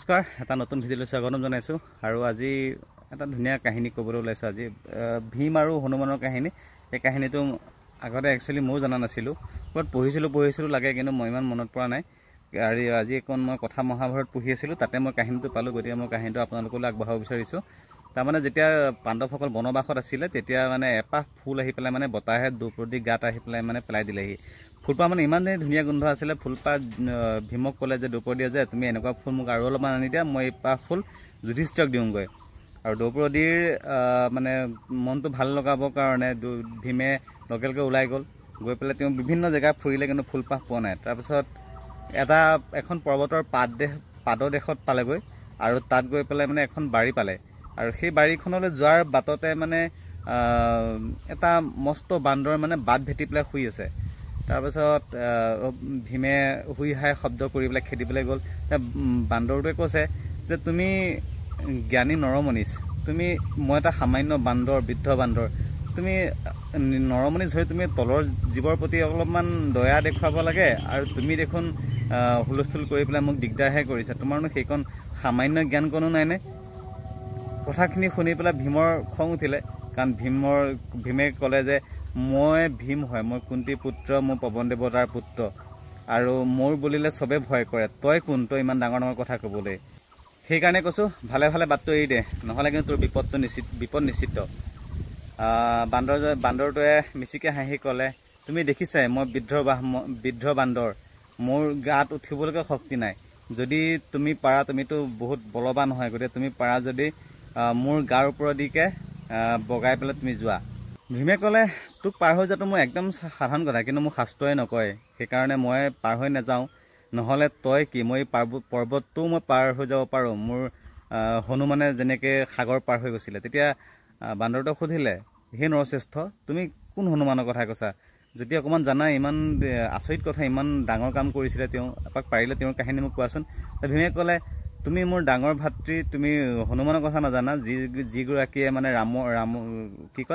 নমস্কাৰ, এটা নতুন ভিডিঅ'লৈ স্বাগতম জনাইছোঁ। আৰু আজি এটা ধুনীয়া কাহিনী ক'বলৈ ওলাইছোঁ। আজি ভীম আৰু হনুমানৰ কাহিনী। এই কাহিনীটো আগতে একচুৱেলি ময়ো জনা নাছিলোঁ, ক'ৰবাত পঢ়িছিলোঁ লাগে, কিন্তু মই ইমান মনত পৰা নাই। আৰু আজি এখন মই কথা মহাভাৰত পঢ়ি আছিলোঁ, তাতে মই কাহিনীটো পালোঁ, গতিকে মই কাহিনীটো আপোনালোকলৈ আগবঢ়াব বিচাৰিছোঁ। তাৰমানে যেতিয়া পাণ্ডৱসকল বনবাসত আছিলে, তেতিয়া মানে এপাহ ফুল আহি পেলাই মানে বতাহে দ্ৰৌপদীৰ গাত আহি পেলাই মানে পেলাই দিলেহি। ফুলপাহ মানে ইমানেই ধুনীয়া গোন্ধ আছিলে। ফুলপাহ ভীমক ক'লে যে দ্ৰৌপদীয়ে যে তুমি এনেকুৱা ফুল মোক আৰু অলপমান আনি দিয়া, মই এই পাহ ফুল যুধিষ্ঠিৰক দিওঁগৈ। আৰু দ্ৰৌপদীৰ মানে মনটো ভাল লগাবৰ কাৰণে ভীমে লগে লগে ওলাই গৈ পেলাই তেওঁ বিভিন্ন জেগা ফুৰিলে, কিন্তু ফুলপাহ পোৱা নাই। তাৰপিছত এখন পৰ্বতৰ পাদদেশত পালেগৈ, আৰু তাত গৈ পেলাই মানে এখন বাৰী পালে। আৰু সেই বাৰীখনলৈ যোৱাৰ বাটতে মানে এটা মস্ত বান্দৰ মানে বাট ভেটি পেলাই শুই আছে। তাৰপিছত ভীমে শুই হাই শব্দ কৰি পেলাই খেদিবলৈ গ'ল। বান্দৰটোৱে কৈছে যে তুমি জ্ঞানী নৰমনিচ, মই এটা সামান্য বান্দৰ, বৃদ্ধ বান্দৰ, তুমি নৰমনিচ হৈ তুমি তলৰ জীৱৰ প্ৰতি অলপমান দয়া দেখুৱাব লাগে, আৰু তুমি দেখোন হুলস্থুল কৰি পেলাই মোক দিগদাৰহে কৰিছা। তোমাৰনো সেইকণ সামান্য জ্ঞান কোনো নাইনে? কথাখিনি শুনি পেলাই ভীমৰ খং উঠিলে, কাৰণ ভীমে ক'লে যে মই ভীম হয়, মই কুন্তীৰ পুত্ৰ, মোৰ পৱন দেৱতাৰ পুত্ৰ, আৰু মোৰ বুলিলে চবে ভয় কৰে। তই কোন, তই ইমান ডাঙৰ ডাঙৰ কথা ক'বলৈ? সেইকাৰণে কৈছোঁ ভালে ভালে বাটটো এৰি দে, নহ'লে কিন্তু তোৰ বিপদ নিশ্চিত। বান্দৰটোৱে মিচিকে হাঁহি ক'লে, তুমি দেখিছাই মই বৃদ্ধ বান্দৰ, মোৰ গাত উঠিবলৈকে শক্তি নাই। যদি তুমি পাৰা, তুমিতো বহুত বলৱান হয়, গতিকে তুমি পাৰা যদি মোৰ গাৰ ওপৰেদিকে বগাই পেলাই তুমি যোৱা। ভীমে ক'লে তোক পাৰ হৈ যোৱাটো মোৰ একদম সাধাৰণ কথা, কিন্তু মোক শাস্ত্ৰই নকয়, সেইকাৰণে মই পাৰ হৈ নাযাওঁ। নহ'লে তই কি, মই পৰ্বতটোও মই পাৰ হৈ যাব পাৰোঁ, মোৰ হনুমানে যেনেকৈ সাগৰ পাৰ হৈ গৈছিলে। তেতিয়া বান্দৰটোৱে সুধিলে, হে নৰশ্ৰেষ্ঠ, তুমি কোন হনুমানৰ কথা কৈছা? যদি অকণমান জানা, ইমান আচৰিত কথা, ইমান ডাঙৰ কাম কৰিছিলে তেওঁ, এপাক পাৰিলে তেওঁৰ কাহিনী মোক কোৱাচোন। ভীমে ক'লে তুমি মোৰ ডাঙৰ ভাতৃ, তুমি হনুমানৰ কথা নাজানা, যিগৰাকীয়ে মানে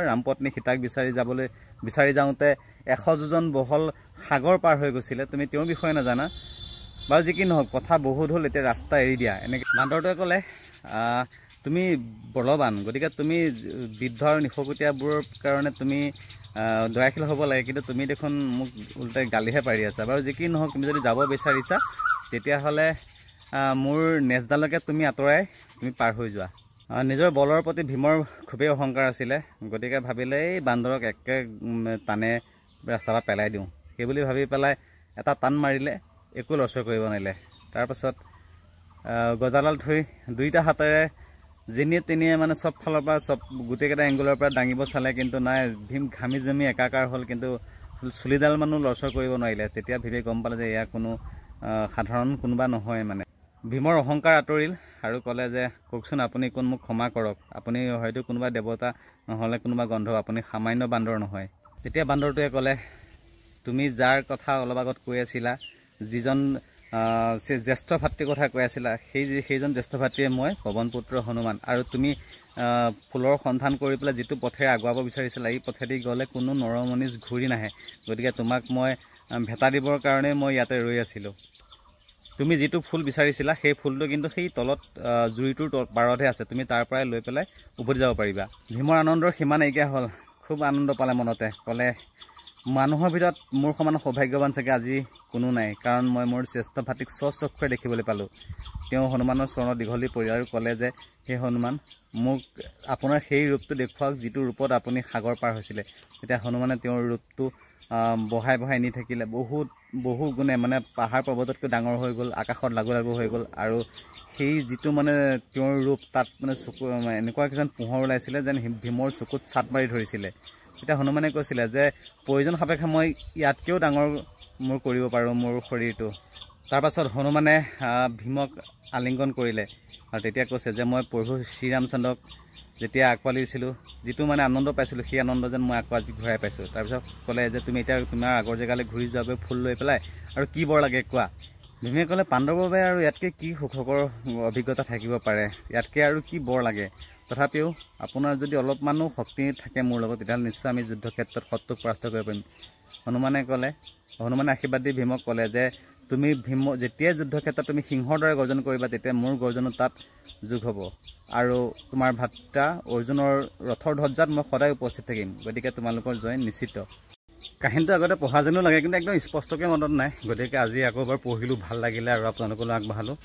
ৰামপত্নী সীতাক বিচাৰি যাওঁতে 100 যোজন বহল সাগৰ পাৰ হৈ গৈছিলে, তুমি তেওঁৰ বিষয়ে নাজানা? বাৰু যি কি নহওক, কথা বহুত হ'ল, এতিয়া ৰাস্তা এৰি দিয়া। এনেকৈ বান্দৰটোৱে ক'লে তুমি বলৱান, গতিকে তুমি বৃদ্ধ আৰু নিশকতীয়াবোৰৰ কাৰণে তুমি দয়াশীল হ'ব লাগে, কিন্তু তুমি দেখোন মোক ওলোটাই গালিহে পাৰি আছা। বাৰু যি কি নহওক, তুমি যদি যাব বিচাৰিছা, তেতিয়াহ'লে মোৰ নেজডালকে তুমি আঁতৰাই তুমি পাৰ হৈ যোৱা। নিজৰ বলৰ প্ৰতি ভীমৰ খুবেই অহংকাৰ আছিলে, গতিকে ভাবিলে এই বান্দৰক একে টানে ৰাস্তাৰ পৰা পেলাই দিওঁ। সেইবুলি ভাবি পেলাই এটা টান মাৰিলে, একো লৰচৰ কৰিব নোৱাৰিলে। তাৰপাছত গজাডাল থৈ দুইটা হাতেৰে যেনিয়ে তেনিয়ে মানে চব ফালৰ পৰা গোটেইকেইটা এংগুলৰ পৰা দাঙিব চালে, কিন্তু নাই, ভীম ঘামি জমি একাকাৰ হ'ল, কিন্তু চুলিডাল মানুহ লৰচৰ কৰিব নোৱাৰিলে। তেতিয়া ভীমে গম পালে যে এয়া কোনো সাধাৰণ কোনোবা নহয়। মানে ভীমৰ অহংকাৰ আঁতৰিল আৰু ক'লে যে কওকচোন আপুনি কোন, মোক ক্ষমা কৰক, আপুনি হয়তো কোনোবা দেৱতা, নহ'লে কোনোবা গন্ধৰ্ব, আপুনি সামান্য বান্দৰ নহয়। তেতিয়া বান্দৰটোৱে ক'লে তুমি যাৰ কথা অলপ আগত কৈ আছিলা, যিজন জ্যেষ্ঠ ভাতৃৰ কথা কৈ আছিলা, সেইজন জ্যেষ্ঠ ভাতৃয়ে মই, পৱন পুত্ৰ হনুমান। আৰু তুমি ফুলৰ সন্ধান কৰি পেলাই যিটো পথেৰে আগুৱাব বিচাৰিছিলা, এই পথেদি গ'লে কোনো নৰমনিচ ঘূৰি নাহে, গতিকে তোমাক মই ভেটা দিবৰ কাৰণেই মই ইয়াতে ৰৈ আছিলোঁ। তুমি যিটো ফুল বিচাৰিছিলা, সেই ফুলটো কিন্তু সেই তলত জুইটোৰ পাৰতহে আছে, তুমি তাৰ পৰাই লৈ পেলাই উভতি যাব পাৰিবা। ভীমৰ আনন্দৰ সীমা নাইকিয়া হ'ল, খুব আনন্দ পালে মনতে। ক'লে মানুহৰ ভিতৰত মোৰ সমান সৌভাগ্যৱান চাগে আজি কোনো নাই, কাৰণ মই মোৰ শ্ৰেষ্ঠ ভাতৃক স্বচক্ষুৰে দেখিবলৈ পালোঁ। তেওঁ হনুমানৰ চৰণত দীঘলী পৰি আৰু ক'লে যে হে হনুমান, মোক আপোনাৰ সেই ৰূপটো দেখুৱাওক যিটো ৰূপত আপুনি সাগৰ পাৰ হৈছিলে। তেতিয়া হনুমানে তেওঁৰ ৰূপটো বঢ়াই নি থাকিলে, বহু গুণে মানে পাহাৰ পৰ্বততকৈ ডাঙৰ হৈ গ'ল, আকাশত লাগু হৈ গ'ল। আৰু সেই যিটো মানে তেওঁৰ ৰূপ, তাত মানে চকু এনেকুৱা কিছুমান পোহৰ ওলাইছিলে যেন ভীমৰ চকুত চাট মাৰি ধৰিছিলে। তেতিয়া হনুমানে কৈছিলে যে প্ৰয়োজন সাপেক্ষে মই ইয়াতকৈও ডাঙৰ মোৰ কৰিব পাৰোঁ মোৰ শৰীৰটো। তাৰপাছত হনুমানে ভীমক আলিংগন কৰিলে, আৰু তেতিয়া কৈছে যে মই প্ৰভু শ্ৰীৰামচন্দ্ৰক যেতিয়া আঁকোৱালি দিছিলোঁ, যিটো মানে আনন্দ পাইছিলোঁ, সেই আনন্দ যেন মই আকৌ আজি ঘূৰাই পাইছোঁ। তাৰপিছত ক'লে যে তুমি এতিয়া তোমাৰ আগৰ জেগালৈ ঘূৰি যোৱাগৈ ফুল লৈ পেলাই, আৰু কি বৰ লাগে কোৱা। ভীমে ক'লে পাণ্ডৱৰ বাবে আৰু ইয়াতকৈ কি সুখকৰ অভিজ্ঞতা থাকিব পাৰে, ইয়াতকৈ আৰু কি বৰ লাগে। তথাপিও আপোনাৰ যদি অলপমানো শক্তি থাকে মোৰ লগত, তেতিয়াহ'লে নিশ্চয় আমি যুদ্ধক্ষেত্ৰত শত্ৰুক পৰাস্ত কৰিব পাৰিম। হনুমানে আশীৰ্বাদ দি ভীমক ক'লে যে তুমি ভীম যেতিয়াই যুদ্ধক্ষেত্ৰত তুমি সিংহৰ দৰে গৰ্জন কৰিবা তেতিয়া মোৰ গৰ্জনো তাত যোগ হ'ব আৰু তোমাৰ ভাতৃ অৰ্জুনৰ ৰথৰ ধ্বজাত মই সদায় উপস্থিত থাকিম গতিকে তোমালোকৰ জয় নিশ্চিত কাহিনীটো আগতে পঢ়া যেনো লাগে কিন্তু একদম স্পষ্টকৈ মনত নাই গতিকে আজি আকৌ এবাৰ পঢ়িলোঁ ভাল লাগিলে আৰু আপোনালোকলৈ আগবঢ়ালোঁ